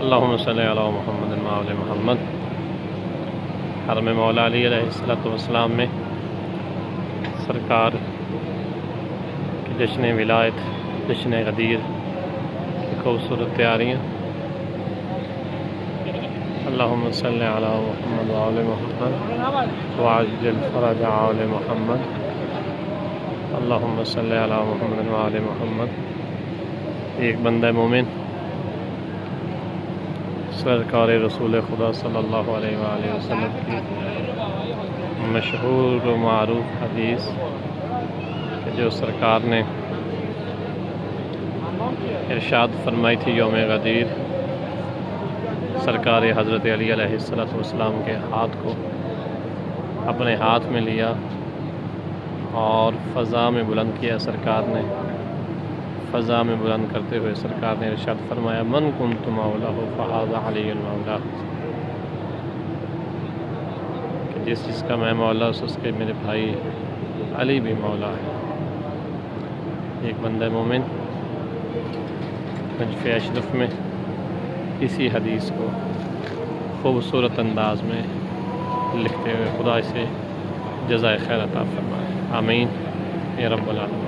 اللہم صلی علی محمد و آل محمد۔ حرم مولا علی علیہ السلام میں سرکار کی جشن ولایت، جشن غدیر کی خوبصورت تیاریاں۔ اللہم صلی علی محمد و آل محمد وعجل فرج آل محمد۔ اللہم صلی علی محمد و آل محمد۔ ایک بندہ مومن سرکار رسول خدا صلی اللہ علیہ وآلہ وسلم کی مشہور و معروف حدیث کہ جو سرکار نے ارشاد فرمائی تھی یوم غدیر، سرکار حضرت علی علیہ السلام کے ہاتھ کو اپنے ہاتھ میں لیا اور فضا میں بلند کیا۔ سرکار نے فضا میں بلند کرتے ہوئے سرکار نے ارشاد فرمایا من کنت مولاه فهذا علی المولا، کہ جس چیز کا میں مولا اس کے میرے بھائی علی بھی مولا ہے۔ ایک بندہ مومن نجف اشرف میں اسی حدیث کو خوبصورت انداز میں لکھتے ہوئے خدا سے جزائے خیر عطا فرمائے، آمین یا رب العالمین۔